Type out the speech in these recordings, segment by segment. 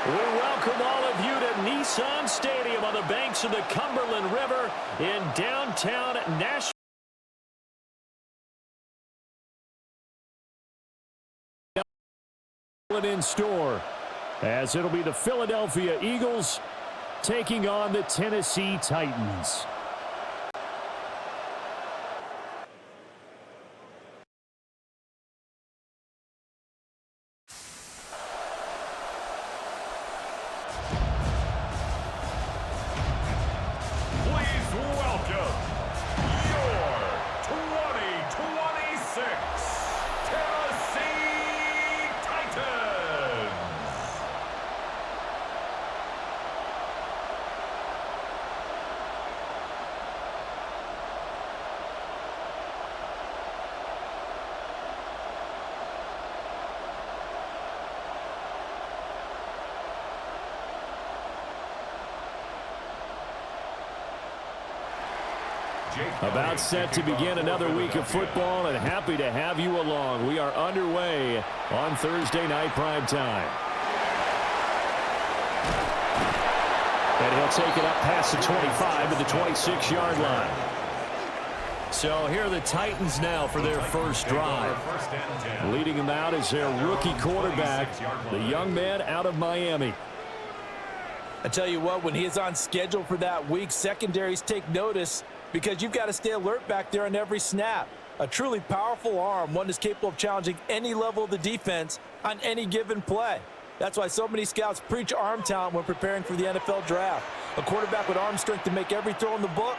We welcome all of you to Nissan Stadium on the banks of the Cumberland River in downtown Nashville. In store, as it'll be the Philadelphia Eagles taking on the Tennessee Titans. About set to begin another week of football, and happy to have you along. We are underway on Thursday night primetime. And he'll take it up past the 25 to the 26-yard line. So here are the Titans now for their first drive. Leading them out is their rookie quarterback, the young man out of Miami. I tell you what, when he is on schedule for that week, secondaries take notice, because you've got to stay alert back there on every snap. A truly powerful arm, one that's capable of challenging any level of the defense on any given play. That's why so many scouts preach arm talent when preparing for the NFL draft. A quarterback with arm strength to make every throw in the book,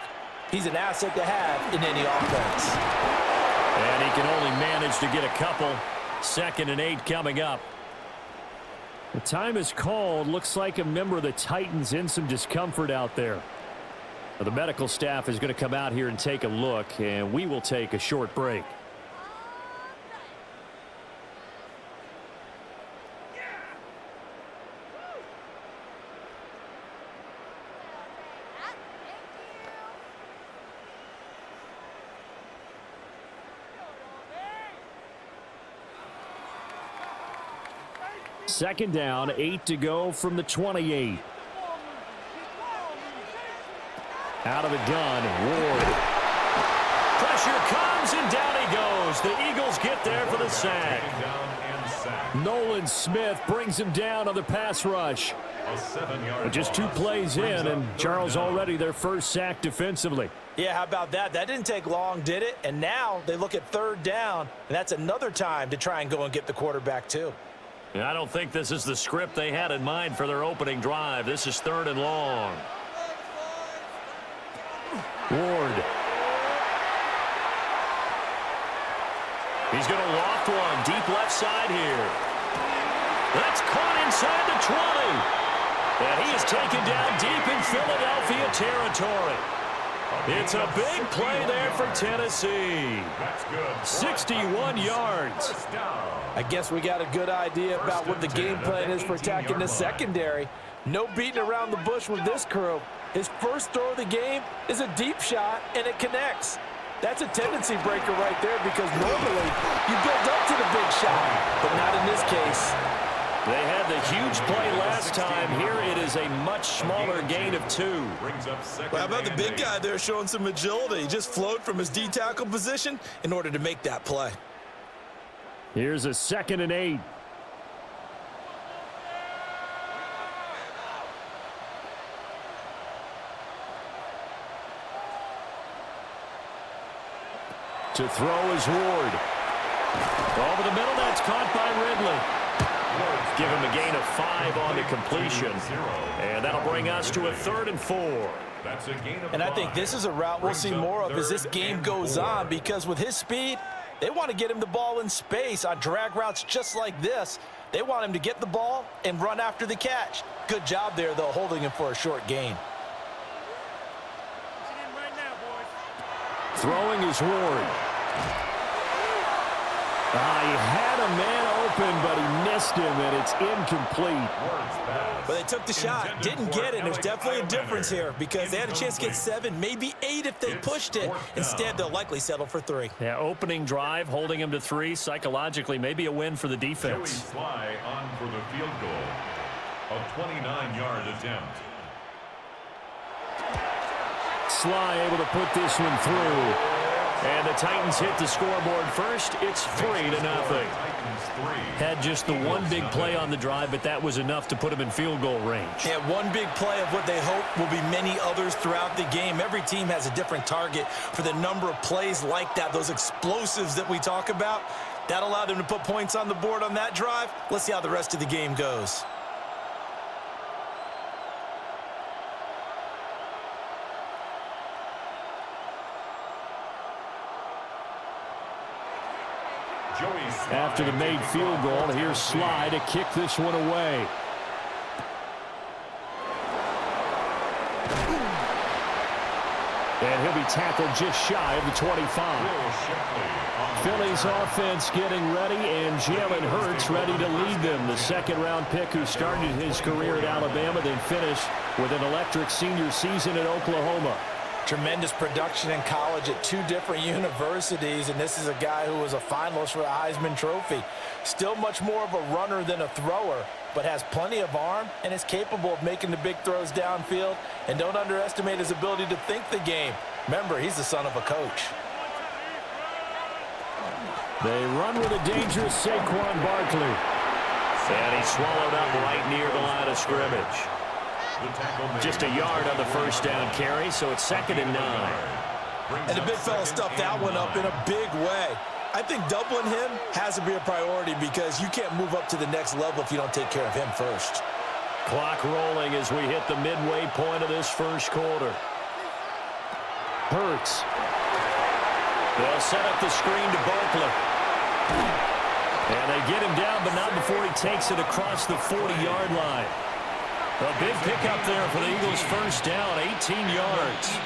he's an asset to have in any offense. And he can only manage to get a couple. 2nd and 8 coming up. The time is called. Looks like a member of the Titans in some discomfort out there. The medical staff is going to come out here and take a look, and we will take a short break. Second down, 8 to go from the 28. Out of the gun, Ward. Pressure comes, and down he goes. The Eagles get there for the sack. Nolan Smith brings him down on the pass rush. But just 2 plays in, and Charles already their first sack defensively. Yeah, how about that? That didn't take long, did it? And now they look at 3rd down, and that's another time to try and go and get the quarterback too. I don't think this is the script they had in mind for their opening drive. This is 3rd and long. Ward. He's going to loft one deep left side here. That's caught inside the 20. And he is taken down deep in Philadelphia territory. It's a big play there for Tennessee. 61 yards. I guess we got a good idea about what the game plan is for attacking the secondary. No beating around the bush with this crew. His first throw of the game is a deep shot, and it connects. That's a tendency breaker right there, because normally you build up to the big shot, but not in this case. They had the huge play last time. Here it is a much smaller gain of 2. Well, how about the big guy there showing some agility? He just flowed from his D tackle position in order to make that play. Here's a 2nd and 8. To throw is Ward. Over the middle, that's caught by Ridley. Give him a gain of 5 on the completion. And that'll bring us to a 3rd and 4. And I think this is a route we'll see more of as this game goes on, because with his speed, they want to get him the ball in space on drag routes just like this. They want him to get the ball and run after the catch. Good job there, though, holding him for a short gain. Throwing is Ward. He had a man open, but he missed him, and it's incomplete. But they took the shot, didn't get it. There's definitely a difference here, because they had a chance to get 7, maybe 8 if they pushed it. Instead, they'll likely settle for 3. Yeah, opening drive, holding him to 3. Psychologically, maybe a win for the defense. Fly on for the field goal. A 29-yard attempt. Sly able to put this one through. And the Titans hit the scoreboard first. It's 3-0. Had just the one big play on the drive, but that was enough to put them in field goal range. Yeah, one big play of what they hope will be many others throughout the game. Every team has a different target for the number of plays like that, those explosives that we talk about. That allowed them to put points on the board on that drive. Let's see how the rest of the game goes. After the made field goal, here's Sly to kick this one away. And he'll be tackled just shy of the 25. Philly's offense getting ready, and Jalen Hurts ready to lead them. The second-round pick who started his career at Alabama, then finished with an electric senior season at Oklahoma. Tremendous production in college at two different universities, and this is a guy who was a finalist for the Heisman Trophy. Still much more of a runner than a thrower, but has plenty of arm and is capable of making the big throws downfield. And don't underestimate his ability to think the game. Remember, he's the son of a coach. They run with a dangerous Saquon Barkley. And he's swallowed up right near the line of scrimmage. Just a yard on the first down carry, so it's 2nd and 9. And the big fella stuffed that one up in a big way. I think doubling him has to be a priority because you can't move up to the next level if you don't take care of him first. Clock rolling as we hit the midway point of this first quarter. Hurts. They'll set up the screen to Barkley. And they get him down, but not before he takes it across the 40-yard line. A big pickup there for the Eagles' first down, 18 yards.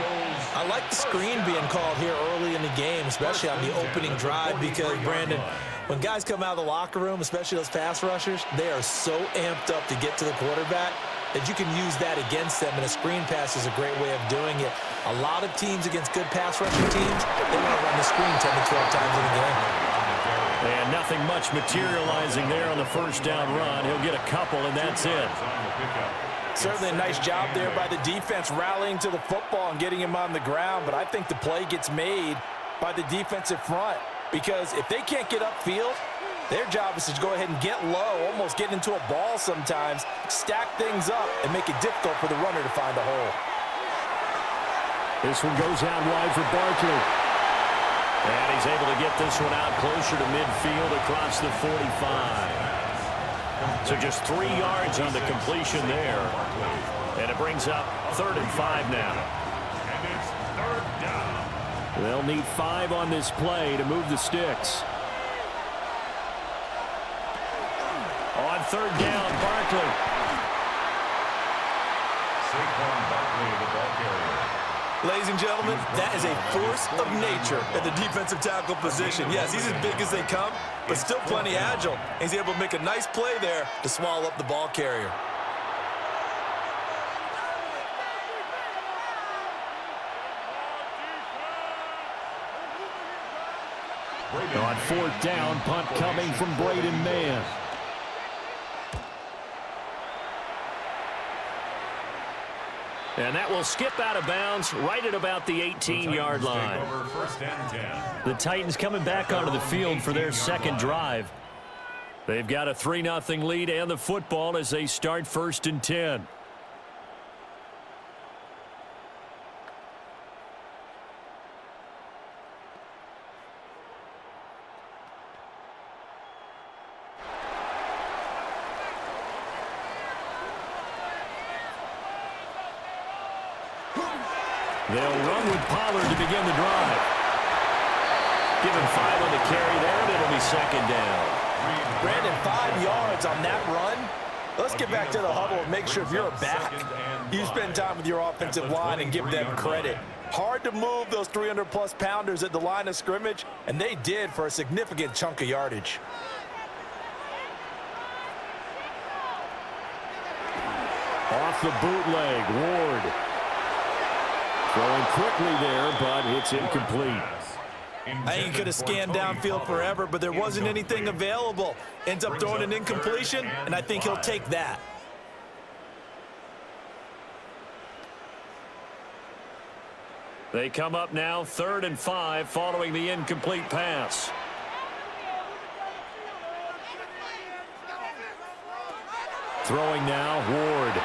I like the screen being called here early in the game, especially on the opening drive, because, Brandon, when guys come out of the locker room, especially those pass rushers, they are so amped up to get to the quarterback that you can use that against them, and a screen pass is a great way of doing it. A lot of teams against good pass rushing teams, they want to run the screen 10 to 12 times in a game. And nothing much materializing there on the first down run. He'll get a couple, and that's it. Certainly a nice job there by the defense rallying to the football and getting him on the ground, but I think the play gets made by the defensive front because if they can't get upfield, their job is to go ahead and get low, almost get into a ball sometimes, stack things up, and make it difficult for the runner to find a hole. This one goes out wide for Barkley. And he's able to get this one out closer to midfield across the 45. So just 3 yards on the completion there. And it brings up 3rd and 5 now. And it's 3rd down. They'll need 5 on this play to move the sticks. On 3rd down, Barkley. Saquon Barkley, the ball carrier. Ladies and gentlemen, that is a force of nature at the defensive tackle position. Yes, he's as big as they come, but still plenty agile. He's able to make a nice play there to swallow up the ball carrier. On 4th down, punt coming from Braden Mann. And that will skip out of bounds right at about the 18-yard line. The Titans coming back onto the field for their second drive. They've got a 3-0 lead and the football as they start 1st and 10. They'll run with Pollard to begin the drive. Give him 5 on the carry there, and it'll be 2nd down. Brandon, 5 yards on that run. Let's get back to the huddle and make sure if you're a back, you spend time with your offensive line and give them credit. Hard to move those 300-plus pounders at the line of scrimmage, and they did for a significant chunk of yardage. Off the bootleg, Ward. Throwing quickly there, but it's incomplete. I think he could have scanned downfield forever, but there wasn't anything available. Ends up throwing an incompletion, and I think he'll take that. They come up now 3rd and 5 following the incomplete pass. Throwing now, Ward.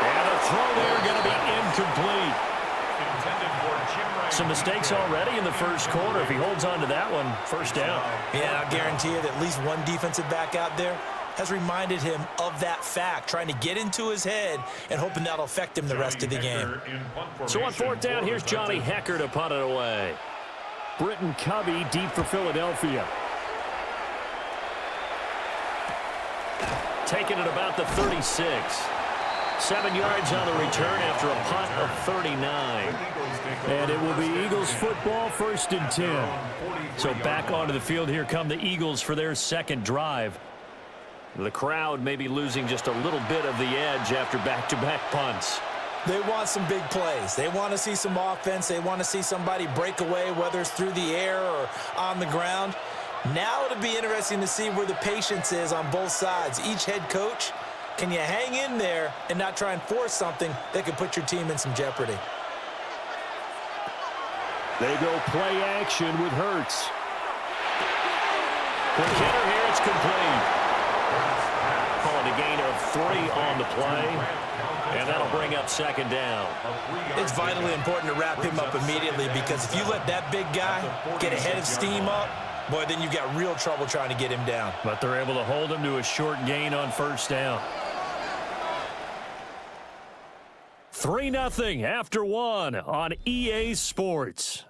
And the throw there going to be incomplete. Some mistakes already in the first quarter. If he holds on to that one, first down. Yeah, I'll guarantee you that at least one defensive back out there has reminded him of that fact, trying to get into his head and hoping that'll affect him the rest of the game. So on 4th down, here's Johnny Hecker to punt it away. Britton Covey deep for Philadelphia. Taking it about the 36. 7 yards on the return after a punt of 39. And it will be Eagles football, 1st and 10. So back onto the field here come the Eagles for their second drive. The crowd may be losing just a little bit of the edge after back-to-back punts. They want some big plays. They want to see some offense. They want to see somebody break away, whether it's through the air or on the ground. Now it'll be interesting to see where the patience is on both sides. Each head coach, can you hang in there and not try and force something that could put your team in some jeopardy? They go play action with Hurts. Quick hitter here, it's complete. Calling a gain of 3 on the play, and that'll bring up 2nd down. It's vitally important to wrap him up immediately, because if you let that big guy get a head of steam up, boy, then you've got real trouble trying to get him down. But they're able to hold him to a short gain on 1st down. 3-0 after 1 on EA Sports.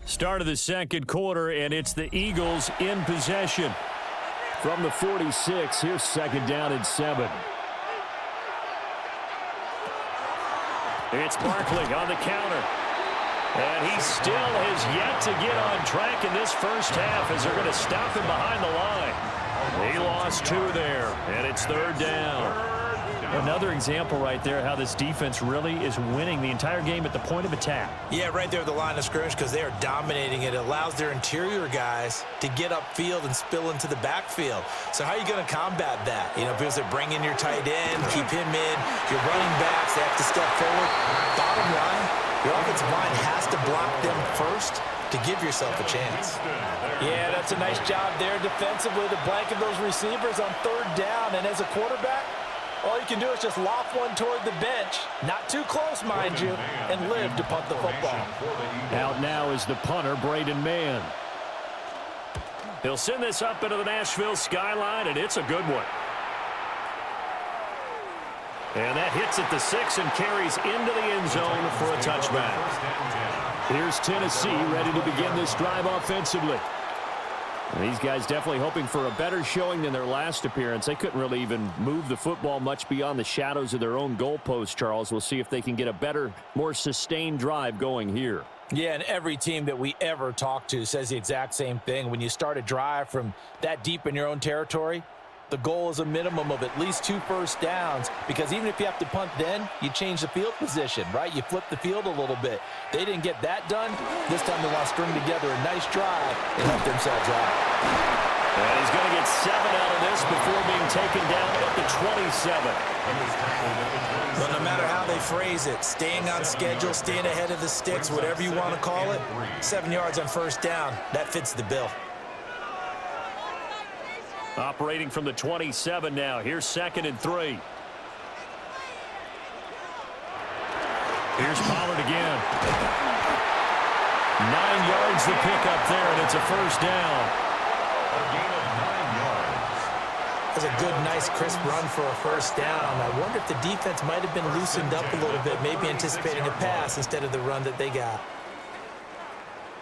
Start of the second quarter, and it's the Eagles in possession. From the 46, here's 2nd down and 7. It's Barkley on the counter. And he still has yet to get on track in this first half as they're going to stop him behind the line. He lost 2 there, and it's 3rd down. Another example right there how this defense really is winning the entire game at the point of attack. Yeah, right there at the line of scrimmage, because they are dominating it. It allows their interior guys to get upfield and spill into the backfield. So how are you going to combat that? You know, because they bring in your tight end, keep him in. Your running backs, they have to step forward. Bottom line, your offensive line has to block them first to give yourself a chance. Yeah, that's a nice job there defensively to blanket those receivers on 3rd down. And as a quarterback, all you can do is just loft one toward the bench, not too close, mind you, and live to punt the football. Out now is the punter, Braden Mann. He'll send this up into the Nashville skyline, and it's a good one. And that hits at the 6 and carries into the end zone for a touchback. Here's Tennessee ready to begin this drive offensively. And these guys definitely hoping for a better showing than their last appearance. They couldn't really even move the football much beyond the shadows of their own goalpost, Charles. We'll see if they can get a better, more sustained drive going here. Yeah, and every team that we ever talk to says the exact same thing. When you start a drive from that deep in your own territory, the goal is a minimum of at least 2 first downs, because even if you have to punt then, you change the field position, right? You flip the field a little bit. They didn't get that done. This time they want to string together a nice drive and help themselves out. And he's going to get 7 out of this before being taken down at the 27. But no matter how they phrase it, staying on schedule, staying ahead of the sticks, whatever you want to call it, 7 yards on 1st down, that fits the bill. Operating from the 27 now. Here's 2nd and 3. Here's Pollard again. 9 yards to pick up there, and it's a 1st down. That's a good, nice, crisp run for a 1st down. I wonder if the defense might have been loosened up a little bit, maybe anticipating a pass instead of the run that they got.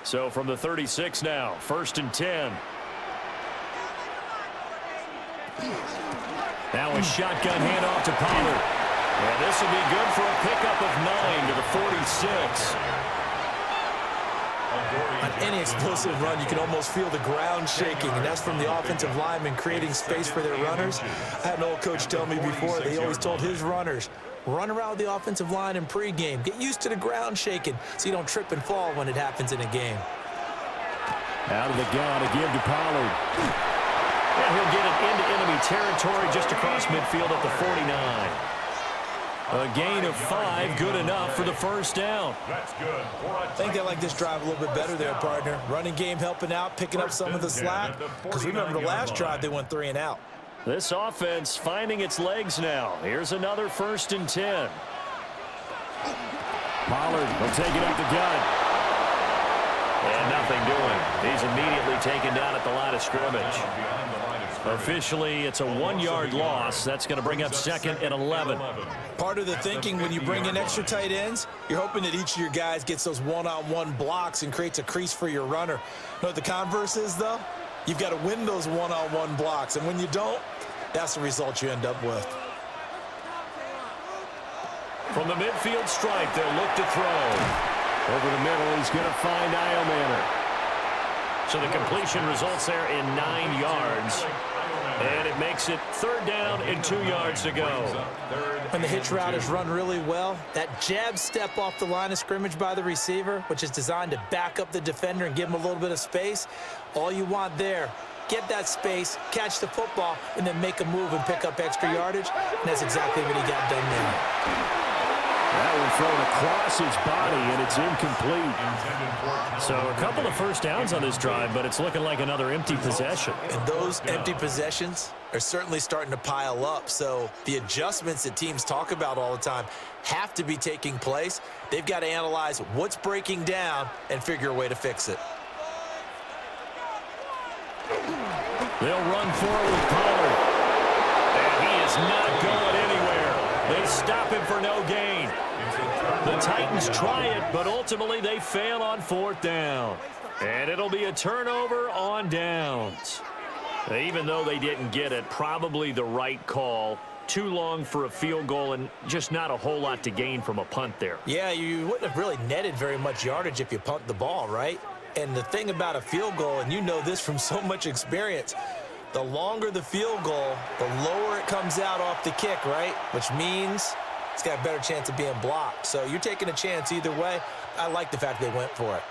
So from the 36 now, 1st and 10. Now a shotgun handoff to Pollard. And this will be good for a pickup of 9 to the 46. On any explosive run, you can almost feel the ground shaking, and that's from the offensive linemen creating space for their runners. I had an old coach tell me before, they always told his runners, run around the offensive line in pregame. Get used to the ground shaking so you don't trip and fall when it happens in a game. Out of the gun, a give to Pollard. And he'll get it into enemy territory just across midfield at the 49. A gain of 5, good enough for the first down. That's good. I think they like this drive a little bit better there, partner. Running game helping out, picking up some of the slack. Because remember the last drive, they went 3 and out. This offense finding its legs now. Here's another 1st and 10. Pollard will take it up the gut. And nothing doing. He's immediately taken down at the line of scrimmage. Officially, it's a 1-yard loss. That's going to bring up 2nd and 11. Part of the thinking when you bring in extra tight ends, you're hoping that each of your guys gets those one-on-one blocks and creates a crease for your runner. You know what the converse is, though? You've got to win those one-on-one blocks, and when you don't, that's the result you end up with. From the midfield stripe, they'll look to throw. Over the middle, he's going to find Iomanner. So the completion results there in 9 yards. And it makes it 3rd down and 2 yards to go. When the hitch route is run really well, that jab step off the line of scrimmage by the receiver, which is designed to back up the defender and give him a little bit of space, all you want there, get that space, catch the football, and then make a move and pick up extra yardage. And that's exactly what he got done there. That one thrown across his body, and it's incomplete. So a couple of first downs on this drive, but it's looking like another empty possession. And those empty possessions are certainly starting to pile up. So the adjustments that teams talk about all the time have to be taking place. They've got to analyze what's breaking down and figure a way to fix it. They'll run forward with Pollard. And he is not going anywhere. They stop him for no gain. The Titans try it, but ultimately they fail on 4th down. And it'll be a turnover on downs. Even though they didn't get it, probably the right call. Too long for a field goal and just not a whole lot to gain from a punt there. Yeah, you wouldn't have really netted very much yardage if you punt the ball, right? And the thing about a field goal, and you know this from so much experience, the longer the field goal, the lower it comes out off the kick, right? Which means it's got a better chance of being blocked. So you're taking a chance either way. I like the fact they went for it.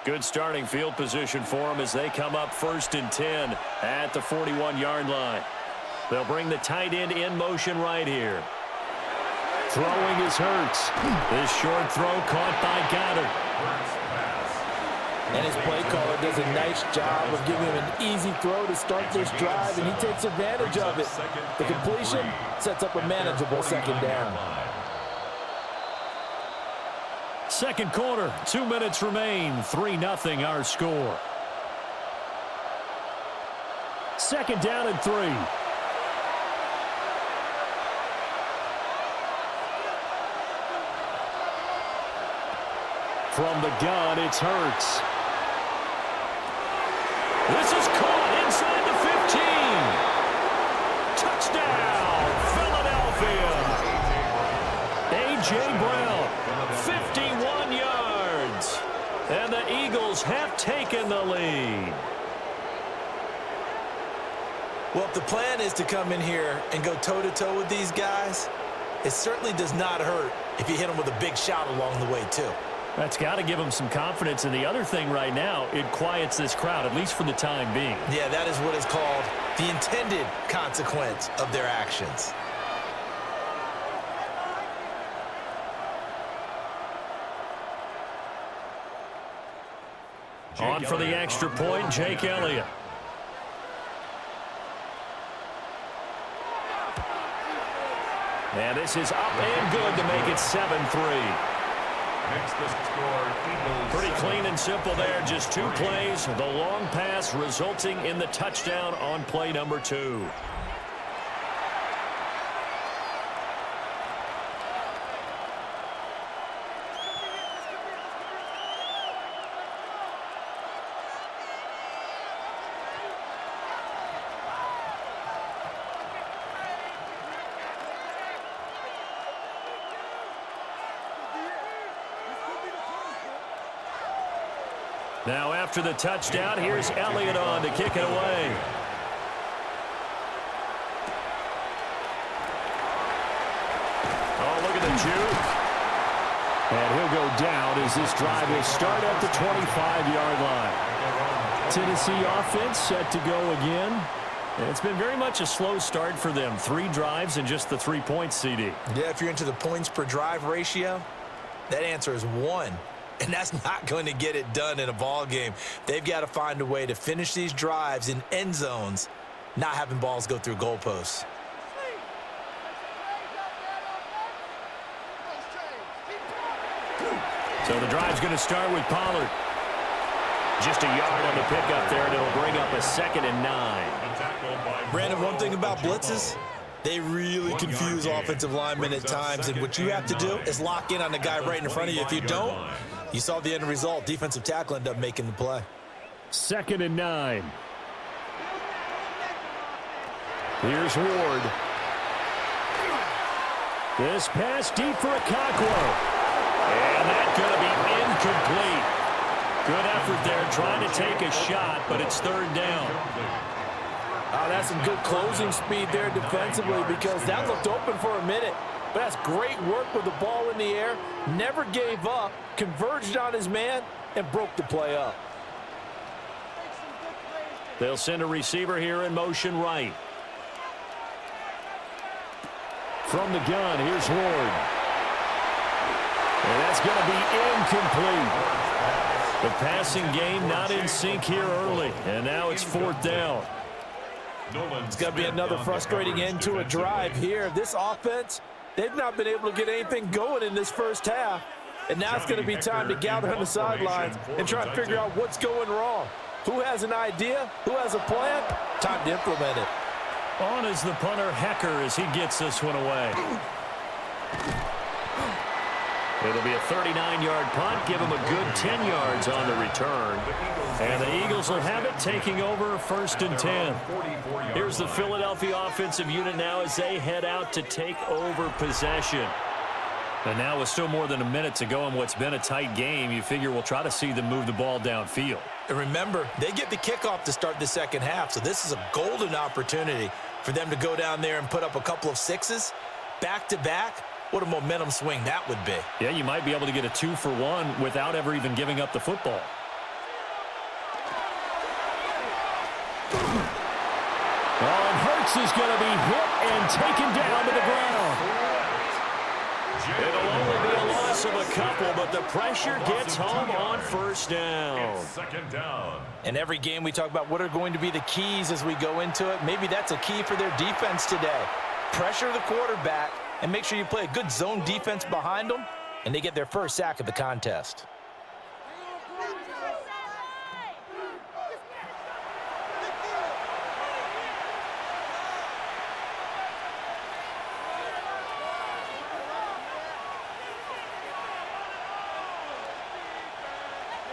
Good starting field position for them as they come up 1st and 10 at the 41-yard line. They'll bring the tight end in motion right here. Throwing is Hurts. This short throw caught by Goddard. And his play caller does a nice job of giving him an easy throw to start this drive, and he takes advantage of it. The completion sets up a manageable 2nd down. 2nd quarter, 2 minutes remain, 3-0 our score. 2nd down and 3. From the gun, it's Hurts. This is caught inside the 15. Touchdown, Philadelphia. A.J. Brown, 51 yards. And the Eagles have taken the lead. Well, if the plan is to come in here and go toe-to-toe with these guys, it certainly does not hurt if you hit them with a big shot along the way, too. That's got to give them some confidence. And the other thing right now, it quiets this crowd, at least for the time being. Yeah, that is what is called the intended consequence of their actions. On for the extra point, Jake Elliott. And this is up and good to make it 7-3. Pretty clean and simple there. Just 2 plays. The long pass resulting in the touchdown on play number 2. Now after the touchdown, here's Elliott on to kick it away. Oh, look at the juke. And he'll go down as this drive will start at the 25-yard line. Tennessee offense set to go again. And it's been very much a slow start for them. 3 drives and just the 3 points, CD. Yeah, if you're into the points per drive ratio, that answer is 1. And that's not going to get it done in a ball game. They've got to find a way to finish these drives in end zones, not having balls go through goalposts. So the drive's going to start with Pollard. Just a yard on the pickup there, and it'll bring up a 2nd and 9. Brandon, one thing about blitzes, they really confuse offensive linemen at times, and what you have to do is lock in on the guy right in front of you. If you don't, you saw the end result. Defensive tackle ended up making the play. 2nd and 9. Here's Ward. This pass deep for a Cockrell. And that's going to be incomplete. Good effort there trying to take a shot, but it's 3rd down. Oh, that's some good closing speed there defensively because that looked open for a minute. But that's great work with the ball in the air. Never gave up, converged on his man, and broke the play up. They'll send a receiver here in motion right. From the gun, here's Ward. And that's going to be incomplete. The passing game not in sync here early, and now it's 4th down. It's going to be another frustrating end to a drive here. This offense, they've not been able to get anything going in this first half, and now it's going to be time to gather on the sidelines and try and figure out what's going wrong. Who has an idea? Who has a plan? Time to implement it. On is the punter, Hecker, as he gets this one away. It'll be a 39-yard punt. Give him a good 10 yards on the return. And the Eagles will have it, taking over 1st and 10. Here's the Philadelphia offensive unit now as they head out to take over possession. And now with still more than a minute to go in what's been a tight game, you figure we'll try to see them move the ball downfield. And remember, they get the kickoff to start the second half, so this is a golden opportunity for them to go down there and put up a couple of 6s back-to-back. What a momentum swing that would be. Yeah, you might be able to get a 2-for-1 without ever even giving up the football. Oh, and Hurts is going to be hit and taken down to the ground. It'll only be a loss of a couple, but the pressure gets home on 1st down. 2nd down. In every game we talk about what are going to be the keys as we go into it. Maybe that's a key for their defense today. Pressure the quarterback and make sure you play a good zone defense behind them, and they get their first sack of the contest.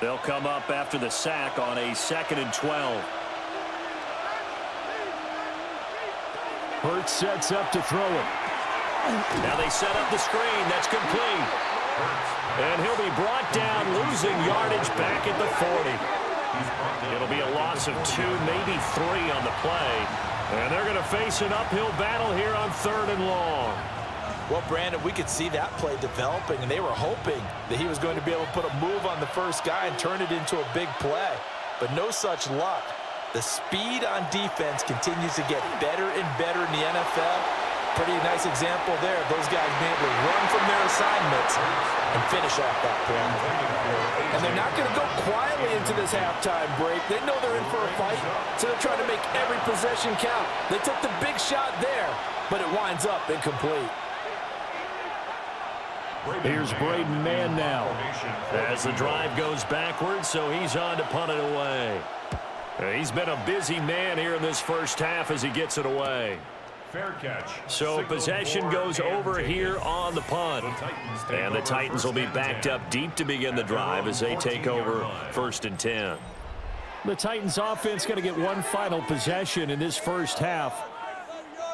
They'll come up after the sack on a 2nd and 12. Hurts sets up to throw it. Now they set up the screen. That's complete. And he'll be brought down, losing yardage back at the 40. It'll be a loss of 2, maybe 3 on the play. And they're going to face an uphill battle here on 3rd and long. Well, Brandon, we could see that play developing, and they were hoping that he was going to be able to put a move on the first guy and turn it into a big play. But no such luck. The speed on defense continues to get better and better in the NFL. Pretty nice example there of those guys being able to run from their assignments and finish off that play. And they're not going to go quietly into this halftime break. They know they're in for a fight, so they're trying to make every possession count. They took the big shot there, but it winds up incomplete. Here's Braden Mann now as the drive goes backwards, so he's on to punt it away. He's been a busy man here in this first half as he gets it away. Fair catch. So possession goes over here on the punt. And the Titans will be backed up deep to begin the drive as they take over 1st and 10. The Titans offense going to get one final possession in this first half.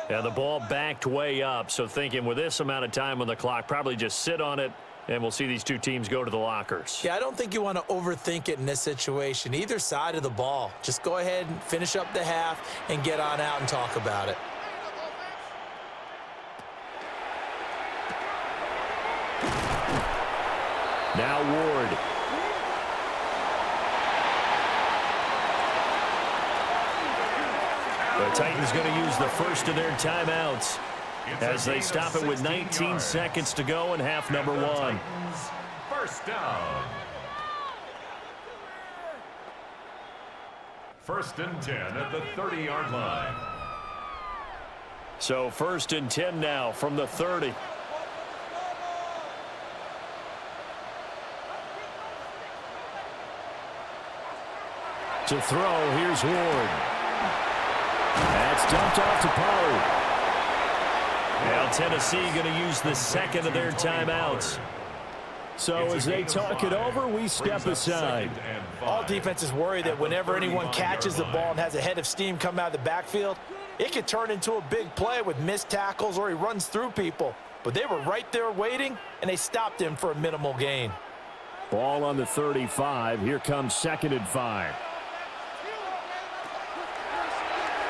And the ball backed way up, so thinking with this amount of time on the clock, probably just sit on it, and we'll see these two teams go to the lockers. Yeah, I don't think you want to overthink it in this situation. Either side of the ball. Just go ahead and finish up the half and get on out and talk about it. Now Ward. The Titans going to use the first of their timeouts as they stop it with 19 seconds to go in half number one. First down. First and 10 at the 30-yard line. So first and 10 now from the 30. To throw, here's Ward. That's dumped off to Pollard. Now Tennessee going to use the second of their timeouts. So as they talk it over, we step aside. All defenses worry that whenever anyone catches the ball and has a head of steam come out of the backfield, it could turn into a big play with missed tackles or he runs through people. But they were right there waiting, and they stopped him for a minimal gain. Ball on the 35. Here comes 2nd and 5.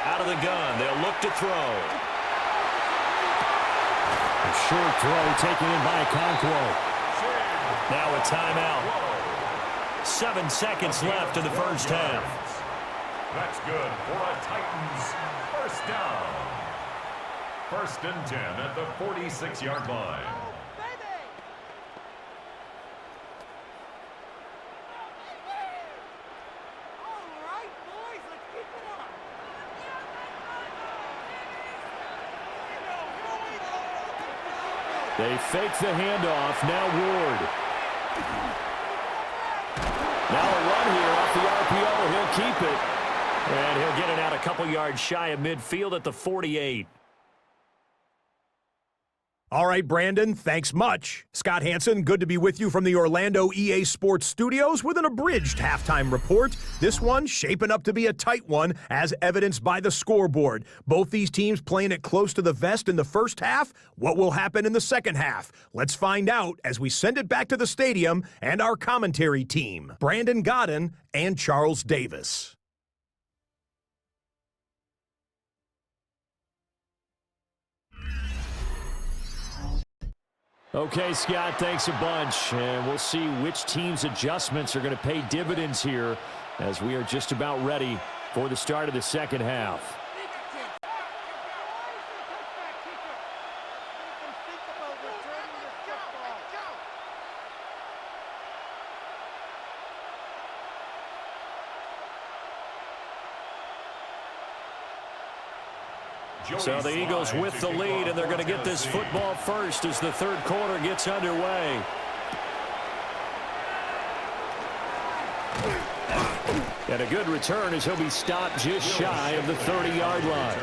Out of the gun. They'll look to throw. A short throw taken in by Okonkwo. Now a timeout. 7 seconds left in the first half. That's good for a Titans first down. First and 10 at the 46-yard line. They fake the handoff. Now Ward. Now a run here off the RPO. He'll keep it. And he'll get it out a couple yards shy of midfield at the 48. All right, Brandon, thanks much. Scott Hansen, good to be with you from the Orlando EA Sports Studios with an abridged halftime report. This one shaping up to be a tight one, as evidenced by the scoreboard. Both these teams playing it close to the vest in the first half. What will happen in the second half? Let's find out as we send it back to the stadium and our commentary team, Brandon Godden and Charles Davis. Okay, Scott, thanks a bunch. And we'll see which team's adjustments are going to pay dividends here as we are just about ready for the start of the second half. So the Eagles with the lead, and they're going to get this football first as the third quarter gets underway. And a good return as he'll be stopped just shy of the 30-yard line.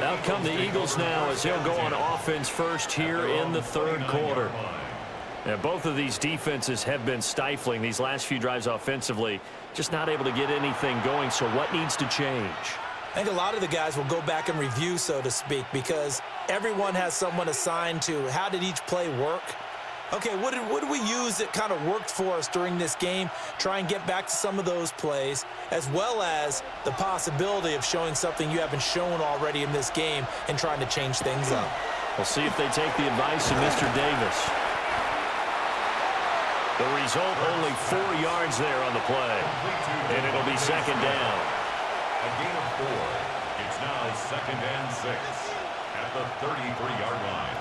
Out come the Eagles now as they'll go on offense first here in the third quarter. And both of these defenses have been stifling these last few drives offensively, just not able to get anything going. So what needs to change? I think a lot of the guys will go back and review, so to speak, because everyone has someone assigned to how did each play work. Okay, what did we use that kind of worked for us during this game? Try and get back to some of those plays, as well as the possibility of showing something you haven't shown already in this game and trying to change things up. We'll see if they take the advice of Mr. Davis. The result, only 4 yards there on the play, and it'll be second down. A gain of 4. It's now second and 6 at the 33-yard line.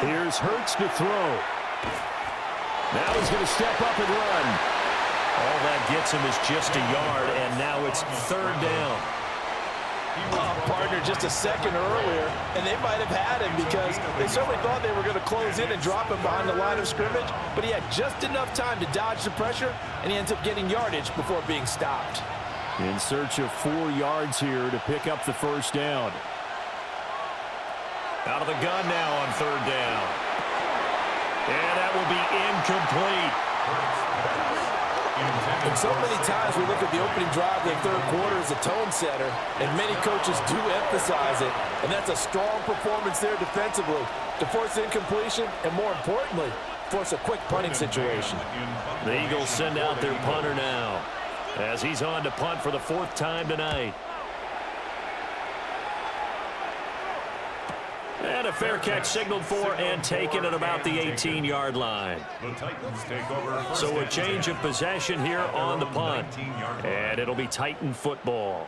Here's Hurts to throw. Now he's going to step up and run. All that gets him is just a yard, and now it's third down. Partner just a second earlier, and they might have had him because they certainly thought they were going to close in and drop him behind the line of scrimmage, but he had just enough time to dodge the pressure, and he ends up getting yardage before being stopped. In search of 4 yards here to pick up the first down. Out of the gun now on third down. And that will be incomplete. And so many times we look at the opening drive of the third quarter as a tone setter, and many coaches do emphasize it, and that's a strong performance there defensively to force incompletion and, more importantly, force a quick punting situation. The Eagles send out their punter now. as he's on to punt for the 4th time tonight. And a fair catch signaled for and taken at about the 18-yard line. The Titans take over. So a change of possession here on the punt. And it'll be Titan football.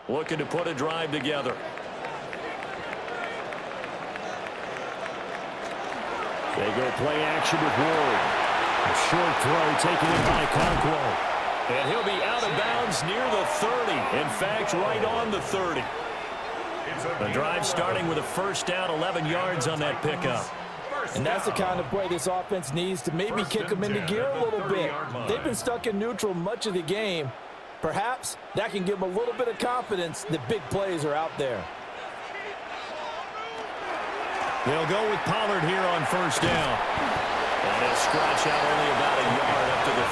Looking to put a drive together. They go play action with Ward. A short throw taken in by Conquo. And he'll be out of bounds near the 30. In fact, right on the 30. The drive starting with a first down, 11 yards on that pickup. And that's the kind of play this offense needs to maybe kick them into gear a little bit. They've been stuck in neutral much of the game. Perhaps that can give them a little bit of confidence that big plays are out there. They'll go with Pollard here on first down. And he'll scratch out only about a yard up to the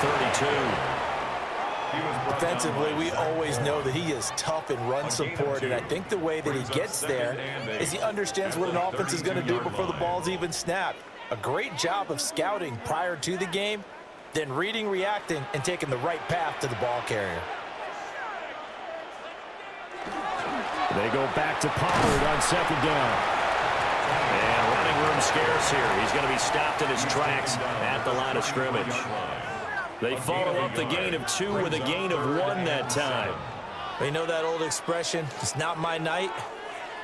32. Defensively, we always know that he is tough in run support, and I think the way that he gets there is he understands what an offense is going to do before the ball's even snapped. A great job of scouting prior to the game, then reading, reacting, and taking the right path to the ball carrier. They go back to Pollard on second down. And running room scarce here. He's going to be stopped in his tracks at the line of scrimmage. They follow up the gain of 2 with a gain of 1 that time. You know that old expression, it's not my night?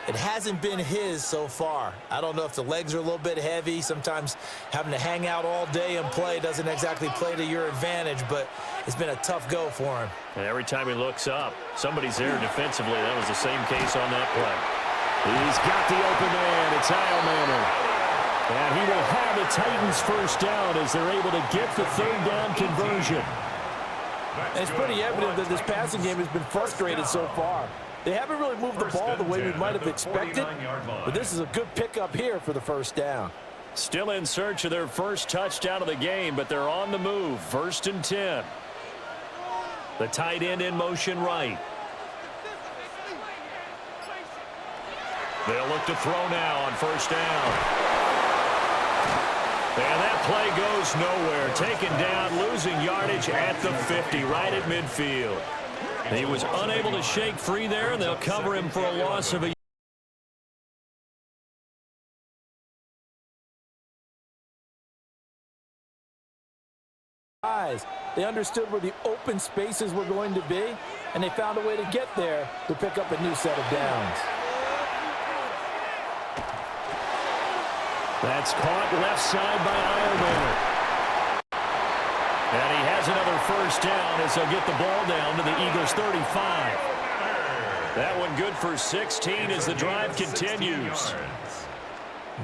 It hasn't been his so far. I don't know if the legs are a little bit heavy. Sometimes having to hang out all day and play doesn't exactly play to your advantage, but it's been a tough go for him. And every time he looks up, somebody's there defensively. That was the same case on that play. He's got the open man. It's Manor. And he will have the Titans first down as they're able to get the 3rd down conversion. And it's pretty evident that this passing game has been frustrated so far. They haven't really moved the ball the way we might have expected, but this is a good pickup here for the first down. Still in search of their first touchdown of the game, but they're on the move. 1st and 10. The tight end in motion right. They'll look to throw now on first down. And that play goes nowhere. Taken down, losing yardage at the 50, right at midfield. He was unable to shake free there, and they'll cover him for a loss of a They understood where the open spaces were going to be, and they found a way to get there to pick up a new set of downs. That's caught left side by Manor. And he has another first down as they'll get the ball down to the Eagles' 35. That one good for 16 as the drive continues.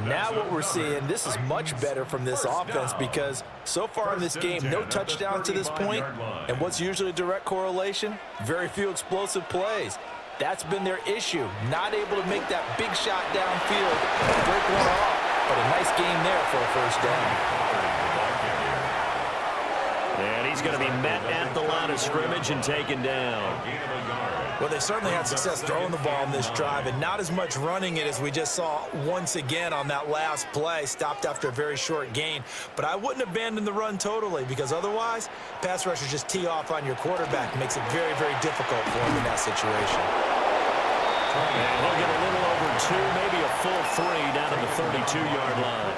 Now what we're seeing, this is much better from this offense because so far in this game, no touchdown to this point, and what's usually a direct correlation? Very few explosive plays. That's been their issue, not able to make that big shot downfield and break one off, but a nice game there for a first down. And he's going to be met at the line of scrimmage and taken down. Well, they certainly had success throwing the ball in this drive and not as much running it as we just saw once again on that last play, stopped after a very short gain. But I wouldn't abandon the run totally because otherwise, pass rushers just tee off on your quarterback. It makes it very, very difficult for him in that situation. And he'll get a little over 2, maybe a full 3 down to the 32-yard line.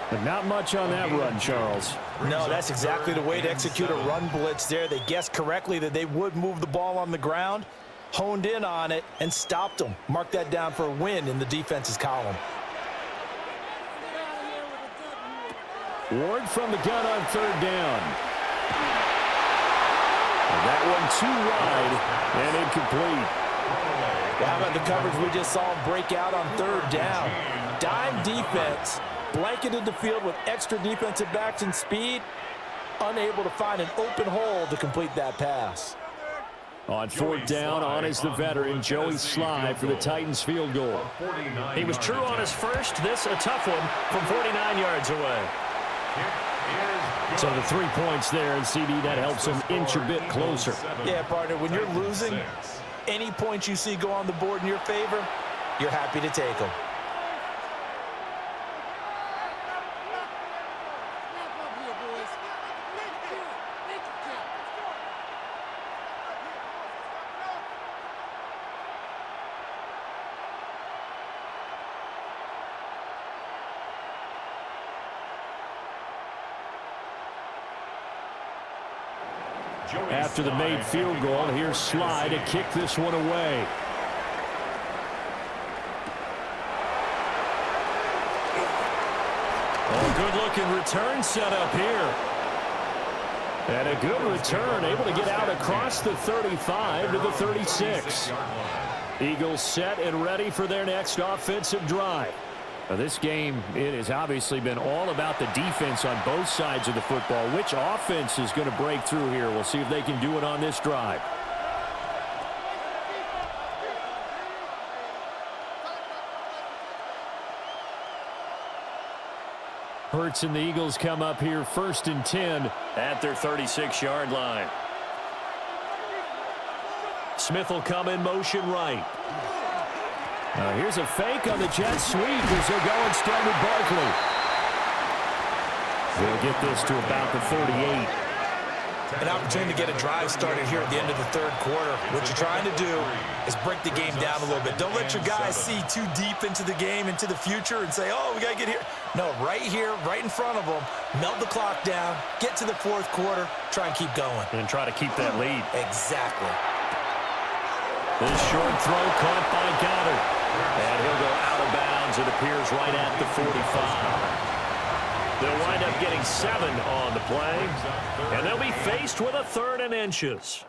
But not much on that run, Charles. No, that's exactly the way to execute a run blitz there. They guessed correctly that they would move the ball on the ground, honed in on it, and stopped them. Mark that down for a win in the defense's column. Ward from the gun on 3rd down. And that one too wide and incomplete. How about the coverage we just saw him break out on 3rd down? Dime defense. Blanketed the field with extra defensive backs and speed, unable to find an open hole to complete that pass. On 4th down, on is the veteran, Joey Sly for the Titans field goal. He was true on his first, this a tough one from 49 yards away. So the 3 points there, and CD, that helps them inch a bit closer. Yeah, partner, when you're losing, any points you see go on the board in your favor, you're happy to take them. After the made field goal, here's Sly to kick this one away. Oh, good-looking return set up here. And a good return, able to get out across the 35 to the 36. Eagles set and ready for their next offensive drive. Now, this game, it has obviously been all about the defense on both sides of the football. Which offense is going to break through here? We'll see if they can do it on this drive. Hurts and the Eagles come up here 1st and 10 at their 36-yard line. Smith will come in motion right. Here's a fake on the jet sweep as they'll go instead with Barkley. They'll get this to about the 38. An opportunity to get a drive started here at the end of the third quarter. What you're trying to do is break the game down a little bit. Don't let your guys see too deep into the game, into the future, and say, oh, we got to get here. No, right here, right in front of them, melt the clock down, get to the fourth quarter, try and keep going. And try to keep that lead. Exactly. This short throw caught by Goddard. And he'll go out of bounds, it appears, right at the 45. They'll wind up getting 7 on the play, and they'll be faced with a 3rd and inches.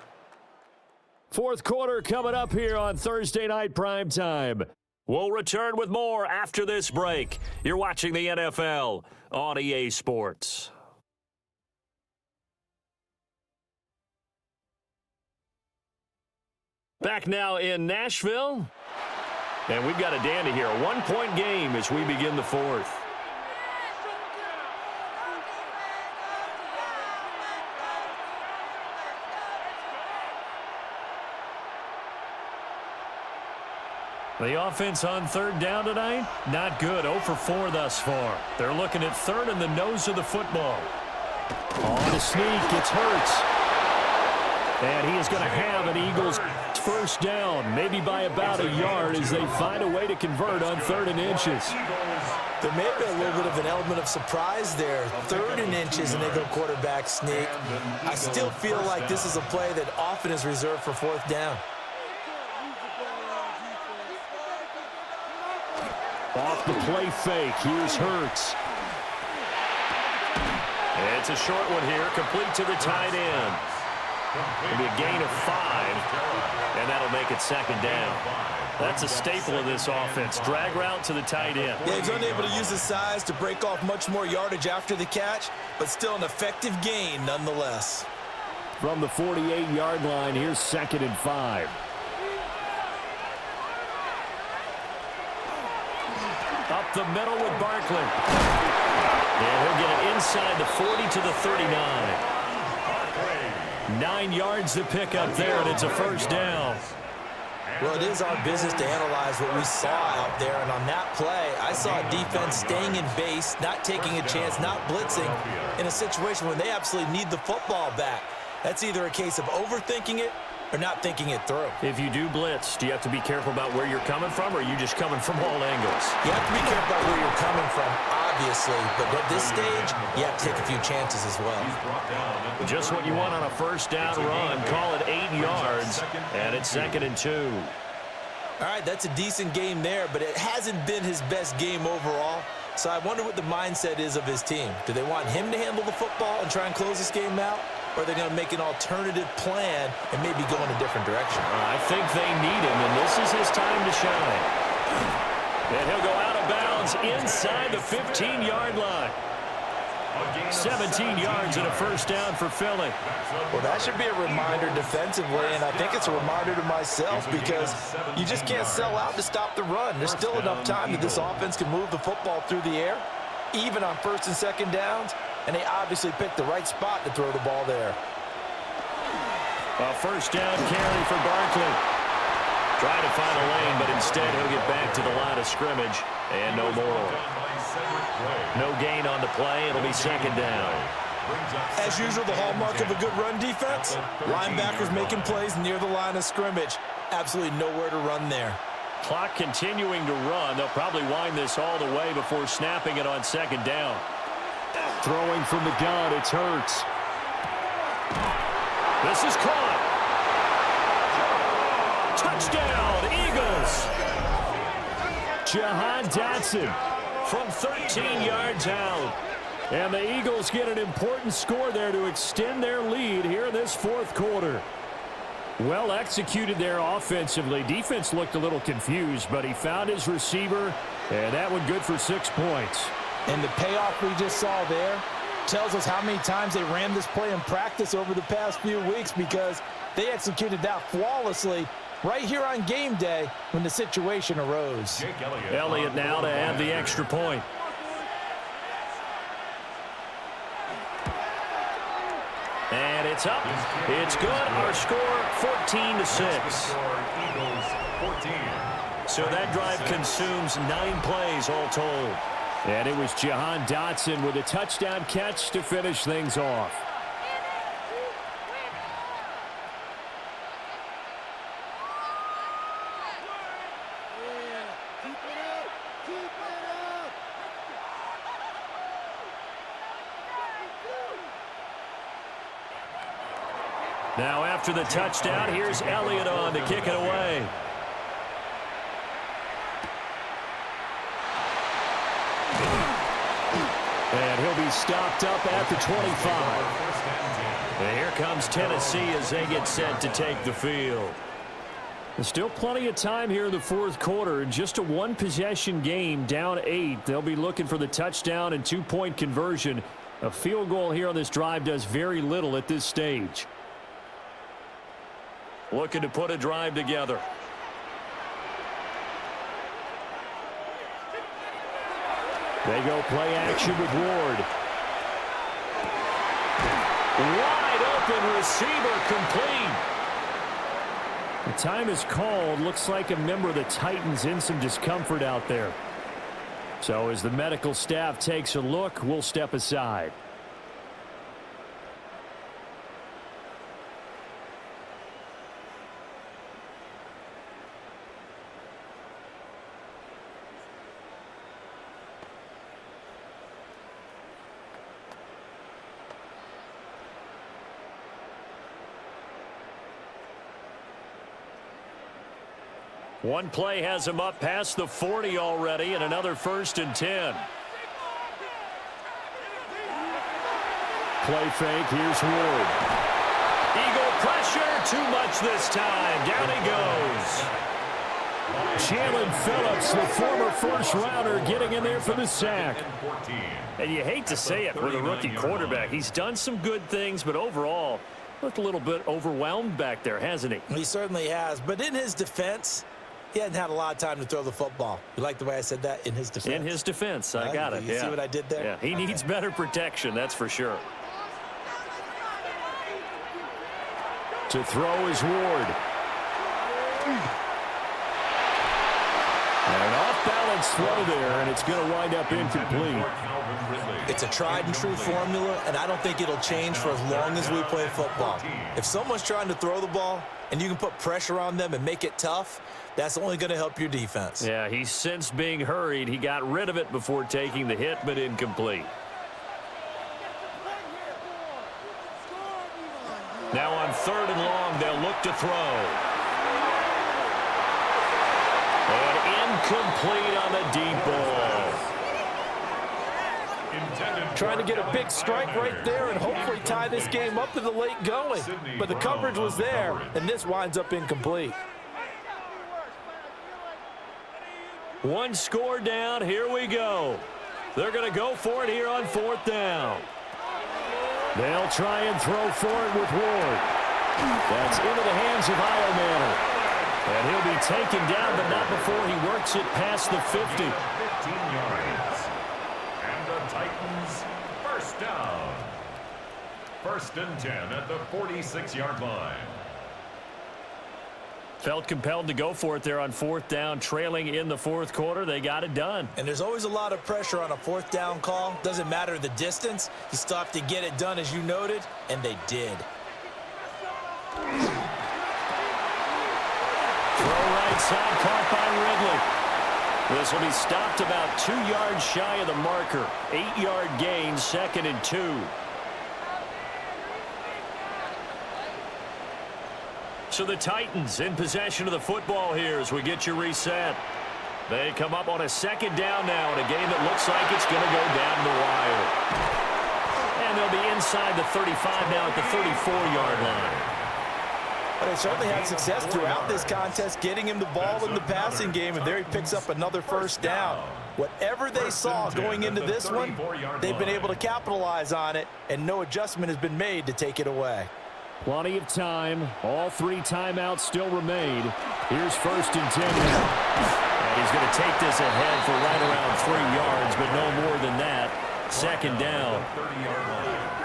Fourth quarter coming up here on Thursday Night Primetime. We'll return with more after this break. You're watching the NFL on EA Sports. Back now in Nashville. And we've got a dandy here. A 1-point game as we begin the fourth. The offense on 3rd down tonight, not good. 0 for 4 thus far. They're looking at 3rd in the nose of the football. On a sneak, it's Hurts. And he is going to have an Eagles first down, maybe by about a yard as they find a way to convert on 3rd and inches. There may have been a little bit of an element of surprise there. 3rd and inches, and they go quarterback sneak. I still feel like this is a play that often is reserved for 4th down. Off the play fake, here's Hurts. It's a short one here, complete to the tight end. It'll be a gain of 5, and that'll make it 2nd down. That's a staple of this offense. Drag route to the tight end. Yeah, he's unable to use his size to break off much more yardage after the catch, but still an effective gain nonetheless. From the 48-yard line, here's 2nd and 5. Up the middle with Barkley. And he'll get it inside the 40 to the 39. 9 yards to pick up there, and it's a first down. Well, it is our business to analyze what we saw out there, and on that play, I saw a defense staying in base, not taking a chance, not blitzing, in a situation where they absolutely need the football back. That's either a case of overthinking it or not thinking it through. If you do blitz, do you have to be careful about where you're coming from, or are you just coming from all angles? You have to be careful about where you're coming from, obviously, but at this stage, you have to take a few chances as well. Just what you want on a first down run. Call it 8 yards, and it's 2nd and 2. All right, that's a decent game there, but it hasn't been his best game overall. So I wonder what the mindset is of his team. Do they want him to handle the football and try and close this game out? Or are they going to make an alternative plan and maybe go in a different direction? I think they need him, and this is his time to shine. And he'll go out of bounds inside the 15-yard line. 17 yards and a first down for Philly. Well, that should be a reminder defensively, and I think it's a reminder to myself because you just can't sell out to stop the run. There's still enough time that this offense can move the football through the air, even on 1st and 2nd downs, and they obviously picked the right spot to throw the ball there. A first down carry for Barkley. Trying to find a lane, but instead he'll get back to the line of scrimmage, and no more. No gain on the play. It'll be second down. As usual, the hallmark of a good run defense, linebackers making plays near the line of scrimmage. Absolutely nowhere to run there. Clock continuing to run. They'll probably wind this all the way before snapping it on second down. Throwing from the gun, it's Hurts. This is caught. Touchdown, Eagles. Jahan Dotson from 13 yards out. And the Eagles get an important score there to extend their lead here in this fourth quarter. Well executed there offensively. Defense looked a little confused, but he found his receiver, and that one good for 6 points. And the payoff we just saw there tells us how many times they ran this play in practice over the past few weeks, because they executed that flawlessly right here on game day when the situation arose. Elliott now to add the extra point. And it's up. It's good. Our score 14-6. So that drive consumes 9 plays all told. And it was Jahan Dotson with a touchdown catch to finish things off. Now after the touchdown, here's Elliott on to kick it away. And he'll be stopped up at the 25. And here comes Tennessee as they get set to take the field. There's still plenty of time here in the fourth quarter. Just a one-possession game, down 8. They'll be looking for the touchdown and 2-point conversion. A field goal here on this drive does very little at this stage. Looking to put a drive together. They go play action with Ward. Wide open receiver, complete. The time is called. Looks like a member of the Titans in some discomfort out there. So as the medical staff takes a look, we'll step aside. One play has him up past the 40 already, and another 1st and 10. Play fake, here's Ward. Eagle pressure, too much this time. Down he goes. Jalen Phillips, the former first-rounder, getting in there for the sack. And you hate to say it with a rookie quarterback. He's done some good things, but overall, looked a little bit overwhelmed back there, hasn't he? He certainly has, but in his defense, he hadn't had a lot of time to throw the football. You like the way I said that? In his defense? In his defense. I got it. You see what I did there? Yeah, he needs better protection, that's for sure. To throw is Ward. And an off-balance throw there, and it's going to wind up incomplete. It's a tried-and-true formula, and I don't think it'll change for as long as we play football. If someone's trying to throw the ball and you can put pressure on them and make it tough, that's only going to help your defense. Yeah, he's since being hurried. He got rid of it before taking the hit, but incomplete. Now on 3rd and long, they'll look to throw. And incomplete on the deep ball. Trying to get a big strike right there and hopefully tie this game up to the late going. But the coverage was there, and this winds up incomplete. One score down. Here we go. They're going to go for it here on 4th down. They'll try and throw for it with Ward. That's into the hands of Iomanner. And he'll be taken down, but not before he works it past the 50. 15 yards. And the Titans first First down. First and 10 at the 46-yard line. Felt compelled to go for it there on fourth down, trailing in the fourth quarter. They got it done. And there's always a lot of pressure on a fourth down call. Doesn't matter the distance. You still have to get it done, as you noted, and they did. Throw right side, caught by Ridley. This will be stopped about 2 yards shy of the marker. 8-yard gain, 2nd and 2. So the Titans in possession of the football here as we get you reset. They come up on a second down now in a game that looks like it's going to go down the wire. And they'll be inside the 35 now at the 34-yard line. But they certainly had success throughout this contest, getting him the ball in the passing game, and there he picks up another first down. Whatever they saw going into this one, they've been able to capitalize on it, and no adjustment has been made to take it away. Plenty of time. All 3 timeouts still remain. Here's first and 10 now. And he's going to take this ahead for right around 3 yards, but no more than that. Second down.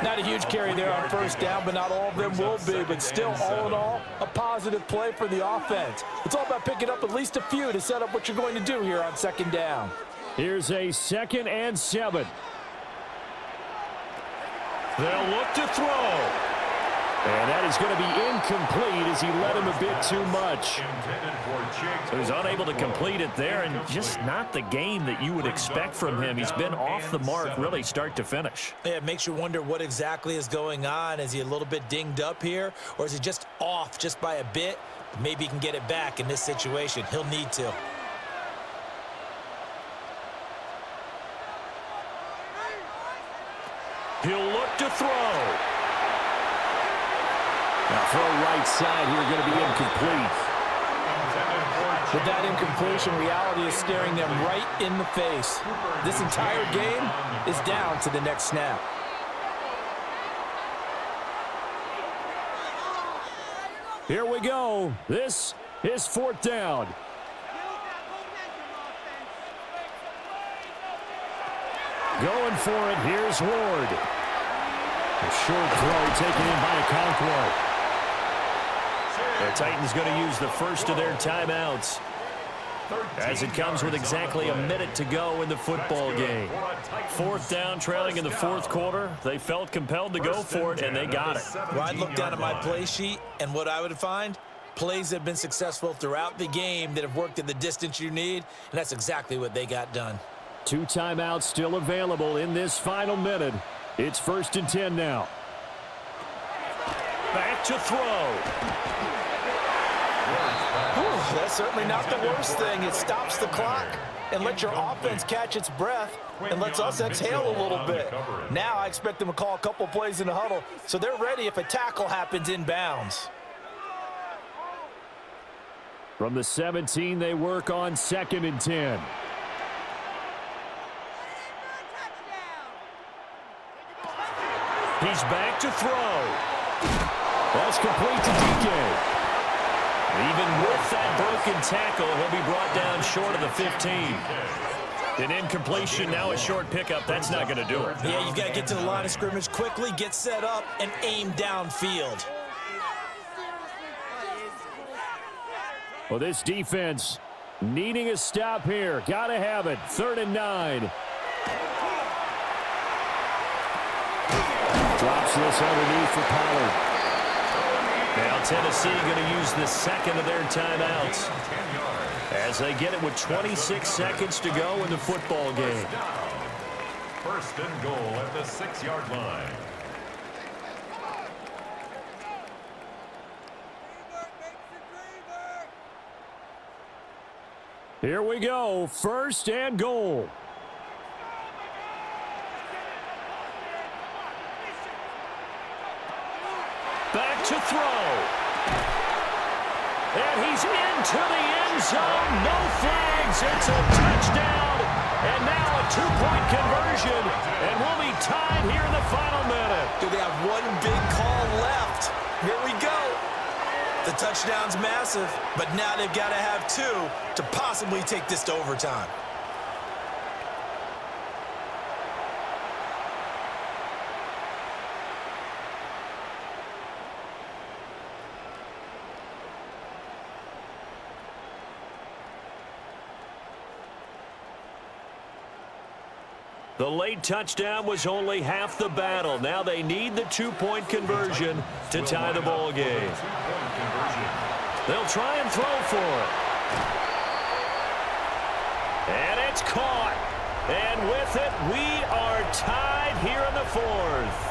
Not a huge carry there on first down, but not all of them will be. But still, all in all, a positive play for the offense. It's all about picking up at least a few to set up what you're going to do here on second down. Here's a 2nd and 7. They'll look to throw. And that is going to be incomplete as he led him a bit too much. So he's unable to complete it there, and just not the game that you would expect from him. He's been off the mark really start to finish. Yeah, it makes you wonder what exactly is going on. Is he a little bit dinged up here, or is he just off just by a bit? Maybe he can get it back in this situation. He'll need to. He'll look to throw. Now throw right side here, going to be incomplete. With that incompletion, reality is staring them right in the face. This entire game is down to the next snap. Here we go. This is fourth down. Going for it. Here's Ward. A short throw taken in by Okonkwo. The Titans going to use the first of their timeouts as it comes with exactly a minute to go in the football game. Fourth down, trailing in the fourth quarter. They felt compelled to go for it, and they got it. Well, I'd look down at my play sheet, and what I would find, plays that have been successful throughout the game that have worked at the distance you need, and that's exactly what they got done. 2 timeouts still available in this final minute. It's 1st and 10 now. Back to throw. That's certainly not the worst thing. It stops the clock and lets your offense catch its breath and lets us exhale a little bit. Now I expect them to call a couple plays in the huddle so they're ready if a tackle happens in bounds. From the 17, they work on 2nd and 10. He's back to throw. That's complete to DK. Even with that broken tackle, he'll be brought down short of the 15. An incompletion, now a short pickup. That's not going to do it. Yeah, you've got to get to the line of scrimmage quickly, get set up, and aim downfield. Well, this defense needing a stop here. Got to have it. 3rd and 9. Drops this underneath for Pollard. Now Tennessee going to use the second of their timeouts as they get it with 26 seconds to go in the football game. First and goal at the 6-yard line. Here we go. 1st and goal. Back to throw. And he's into the end zone. No flags. It's a touchdown. And now a 2-point conversion. And we'll be tied here in the final minute. Do they have one big call left? Here we go. The touchdown's massive, but now they've got to have 2 to possibly take this to overtime. The late touchdown was only half the battle. Now they need the two-point conversion to tie the ball game. They'll try and throw for it. And it's caught. And with it, we are tied here in the fourth.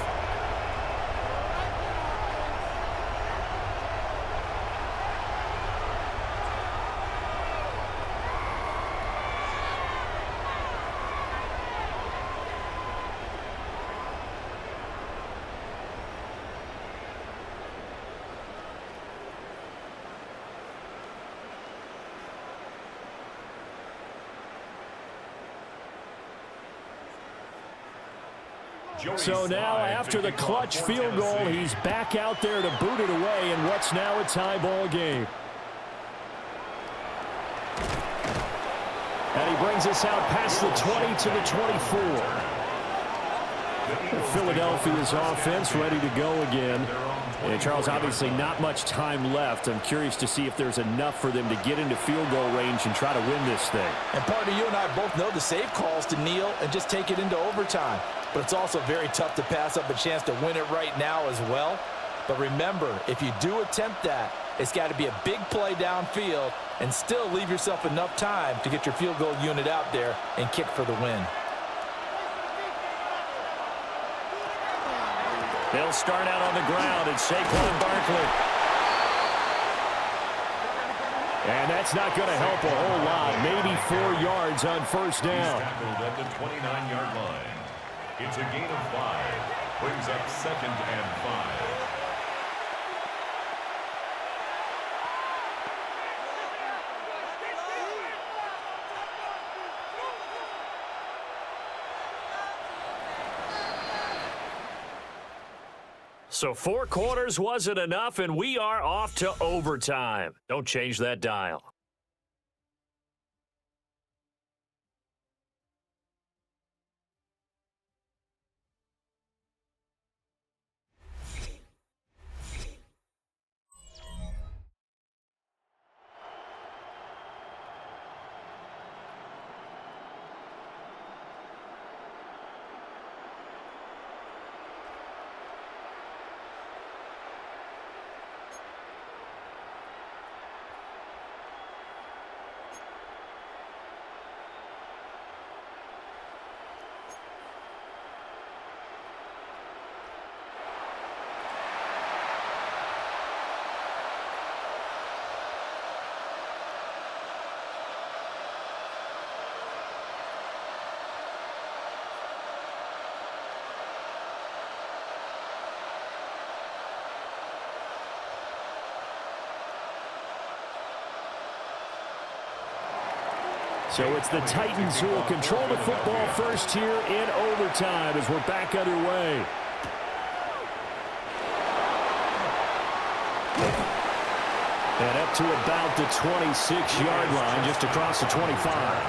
So now after the clutch field goal, he's back out there to boot it away in what's now a tie ball game. And he brings us out past the 20 to the 24. Philadelphia's offense ready to go again. And Charles, obviously not much time left. I'm curious to see if there's enough for them to get into field goal range and try to win this thing. And partner, you and I both know the safe calls to kneel and just take it into overtime. But it's also very tough to pass up a chance to win it right now as well. But remember, if you do attempt that, it's got to be a big play downfield and still leave yourself enough time to get your field goal unit out there and kick for the win. They'll start out on the ground, and Saquon Barkley. And that's not going to help a whole lot. Maybe 4 yards on first down. He's tackled at the 29-yard line. It's a gain of 5. Brings up 2nd and 5. So 4 quarters wasn't enough, and we are off to overtime. Don't change that dial. So it's the Titans who will control the football first here in overtime as we're back underway. And up to about the 26-yard line, just across the 25.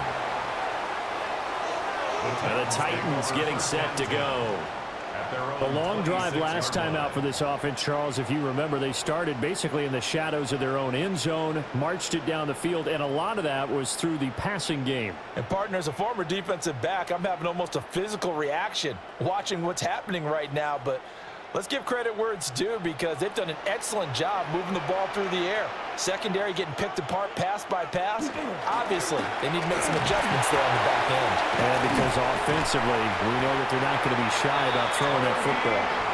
And the Titans getting set to go. The long drive last time out for this offense, Charles, if you remember, they started basically in the shadows of their own end zone, marched it down the field, and a lot of that was through the passing game. And partner, as a former defensive back, I'm having almost a physical reaction watching what's happening right now, but let's give credit where it's due because they've done an excellent job moving the ball through the air. Secondary getting picked apart pass by pass. Obviously, they need to make some adjustments there on the back end. And because offensively, we know that they're not going to be shy about throwing that football.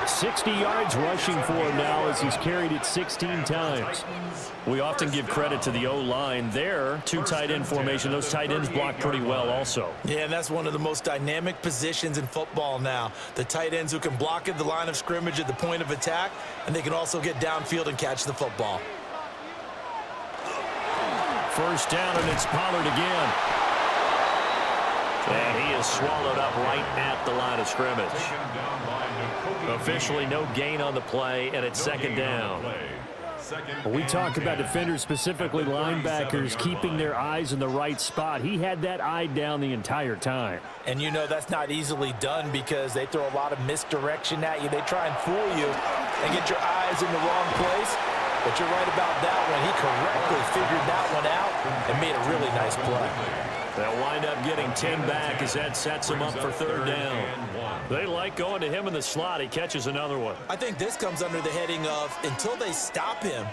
60 yards rushing for him now as he's carried it 16 times. We often give credit to the O-line there. 2 tight end formation. Those tight ends block pretty well also. Yeah, and that's one of the most dynamic positions in football now. The tight ends who can block at the line of scrimmage at the point of attack, and they can also get downfield and catch the football. First down, and it's Pollard again. And he is swallowed up right at the line of scrimmage. Officially no gain on the play, and it's second down. We talk about defenders, specifically linebackers, keeping their eyes in the right spot. He had that eye down the entire time. And you know that's not easily done because they throw a lot of misdirection at you. They try and fool you and get your eyes in the wrong place. But you're right about that one. He correctly figured that one out and made a really nice play. They'll wind up getting 10 back as that sets him up for third down. They like going to him in the slot. He catches another one. I think this comes under the heading of until they stop him,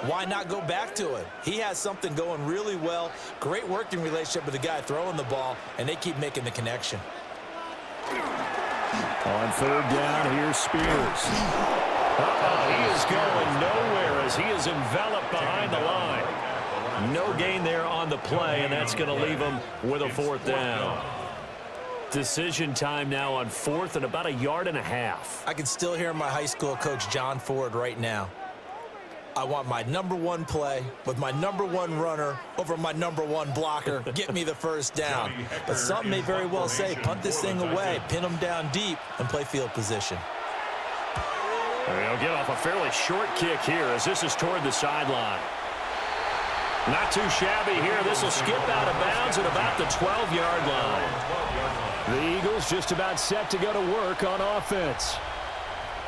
why not go back to it? He has something going really well. Great working relationship with the guy throwing the ball, and they keep making the connection. On third down, here's Spears. He is going nowhere as he is enveloped behind the line. No gain there on the play, and that's going to leave him with a fourth down. Decision time now on fourth and about 1.5 yards. I can still hear my high school coach, John Ford, right now. I want my #1 play with my #1 runner over my #1 blocker. Get me the first down. But some may very well say, punt this thing away, pin them down deep, and play field position. He'll get off a fairly short kick here as this is toward the sideline. Not too shabby here. This will skip out of bounds at about the 12-yard line. The Eagles just about set to go to work on offense.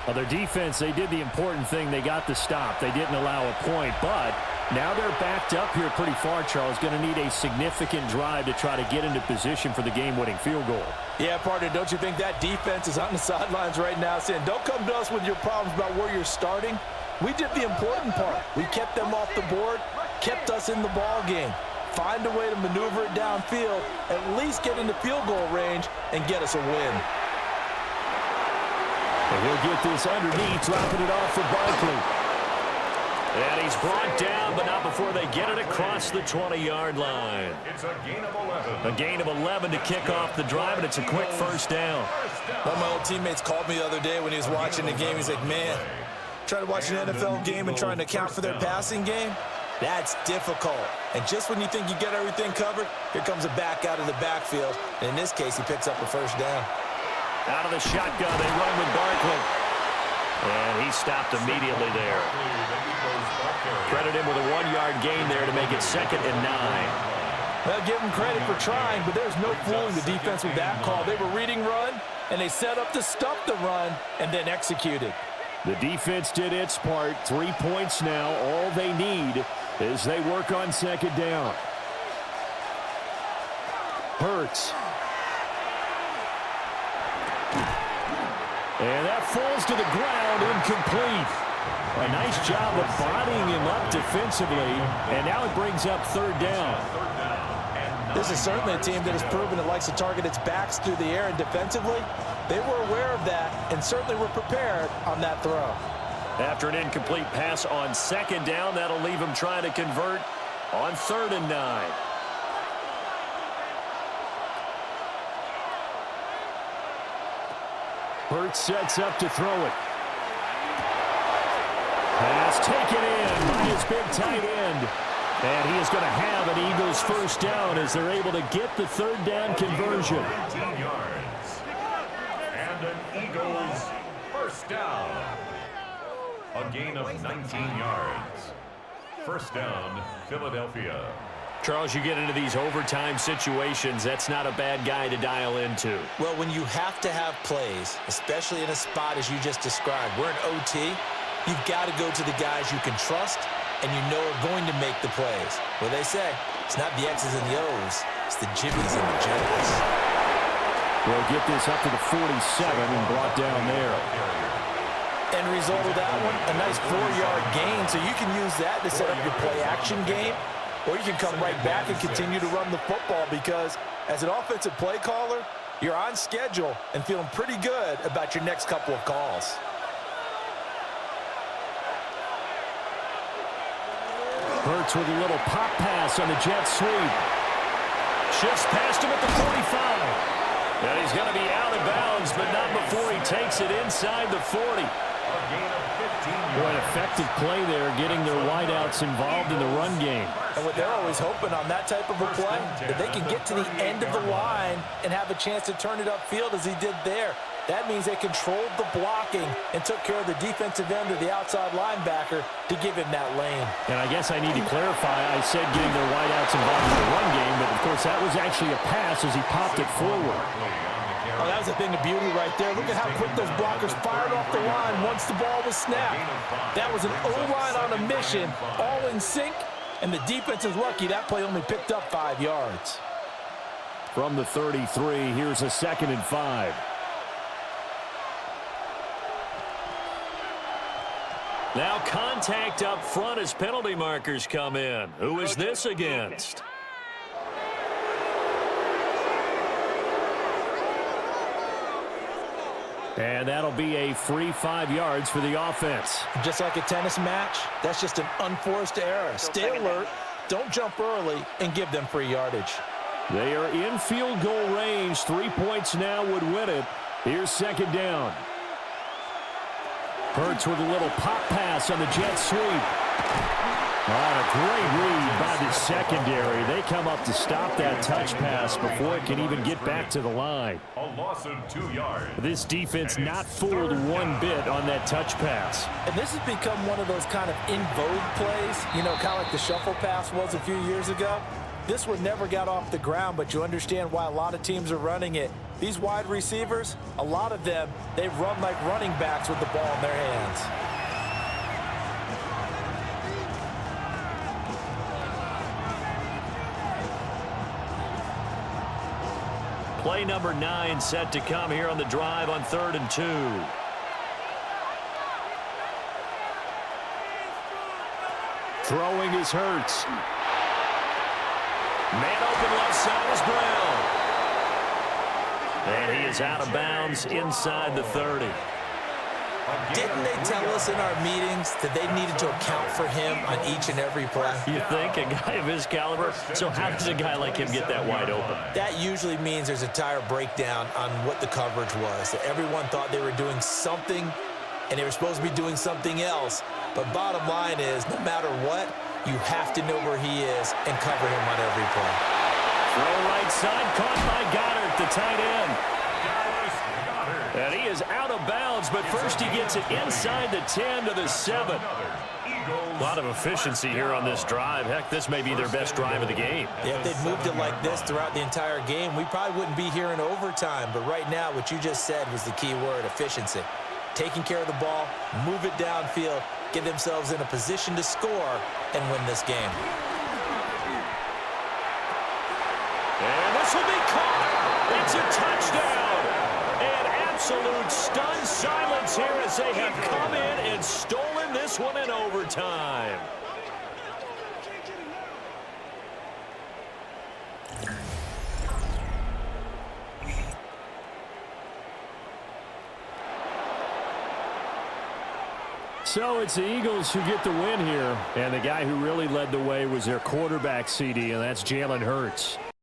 Well, their defense, they did the important thing. They got the stop. They didn't allow a point, but now they're backed up here pretty far, Charles. Going to need a significant drive to try to get into position for the game-winning field goal. Yeah, partner, don't you think that defense is on the sidelines right now saying, don't come to us with your problems about where you're starting? We did the important part. We kept them off the board, kept us in the ball game. Find a way to maneuver it downfield, at least get into field goal range, and get us a win. And he'll get this underneath, dropping it off for Barkley. And he's brought down, but not before they get it across the 20-yard line. It's a gain of 11. A gain of 11 to kick off the drive, and it's a quick first down. One of my old teammates called me the other day when he was watching the game. He's like, man, trying to watch an NFL game and trying to account for their passing game? That's difficult. And just when you think you get everything covered, here comes a back out of the backfield. And in this case, he picks up a first down. Out of the shotgun, they run with Barkley. And he stopped immediately there. Credit him with a 1-yard gain there to make it 2nd and 9. Well, give him credit for trying, but there's no fooling the defense with that call. They were reading run, and they set up to stop the run and then executed. The defense did its part. 3 points now. All they need as they work on 2nd down. Hurts. And that falls to the ground, incomplete. A nice job of bodying him up defensively, and now it brings up 3rd down. This is certainly a team that has proven it likes to target its backs through the air, and defensively, they were aware of that and certainly were prepared on that throw. After an incomplete pass on 2nd down, that'll leave him trying to convert on 3rd and 9. Hurts sets up to throw it. Pass taken in by his big tight end. And he is going to have an Eagles first down as they're able to get the 3rd down conversion. 19 yards. And an Eagles first down. A gain of 19 yards. First down, Philadelphia. Charles, you get into these overtime situations, that's not a bad guy to dial into. Well, when you have to have plays, especially in a spot as you just described, we're in OT, you've got to go to the guys you can trust and you know are going to make the plays. Well, they say, it's not the X's and the O's, it's the Jimmies and the Joes. We'll get this up to the 47 and brought down there. End result of that one, a nice 4-yard gain, so you can use that to set up your play-action game, or you can come right back and continue to run the football because as an offensive play caller, you're on schedule and feeling pretty good about your next couple of calls. Hurts with a little pop pass on the jet sweep. Shifts past him at the 45. And he's going to be out of bounds, but not before he takes it inside the 40. Boy, an effective play there, getting their wideouts involved in the run game. And what they're always hoping on that type of a play, that they can get to the end of the line and have a chance to turn it upfield as he did there. That means they controlled the blocking and took care of the defensive end of the outside linebacker to give him that lane. And I guess I need to clarify, I said getting their wideouts involved in the run game, but of course that was actually a pass as he popped it forward. Oh, that was a thing of beauty right there. Look at how quick those blockers fired off the line once the ball was snapped. That was an O-line on a mission, all in sync, and the defense is lucky that play only picked up 5 yards. From the 33, here's a 2nd and 5. Now contact up front as penalty markers come in. Who is this against? And that'll be a free 5 yards for the offense. Just like a tennis match, that's just an unforced error. Stay alert, don't jump early, and give them free yardage. They are in field goal range. 3 points now would win it. Here's 2nd down. Hurts with a little pop pass on the jet sweep. A great read by the secondary. They come up to stop that touch pass before it can even get back to the line. A loss of 2 yards. This defense not fooled one bit on that touch pass. And this has become one of those kind of in vogue plays, you know, kind of like the shuffle pass was a few years ago. This one never got off the ground, but you understand why a lot of teams are running it. These wide receivers, a lot of them, they run like running backs with the ball in their hands. Play number 9 set to come here on the drive on 3rd and 2. Throwing is Hurts. Man open left side is Brown. And he is out of bounds inside the 30. Didn't they tell us in our meetings that they needed to account for him on each and every play? You think? A guy of his caliber? So how does a guy like him get that wide open? That usually means there's a entire breakdown on what the coverage was. That everyone thought they were doing something, and they were supposed to be doing something else. But bottom line is, no matter what, you have to know where he is and cover him on every play. Throw right side, caught by Goddard, the tight end. And he is out of bounds, but first he gets it inside the 10 to the 7. A lot of efficiency here on this drive. Heck, this may be their best drive of the game. Yeah, if they'd moved it like this throughout the entire game, we probably wouldn't be here in overtime. But right now, what you just said was the key word, efficiency. Taking care of the ball, move it downfield, get themselves in a position to score, and win this game. And this will be caught. It's a touchdown. And absolute stunned silence here as they have come in and stolen this one in overtime. So it's the Eagles who get the win here. And the guy who really led the way was their quarterback, CD, and that's Jalen Hurts.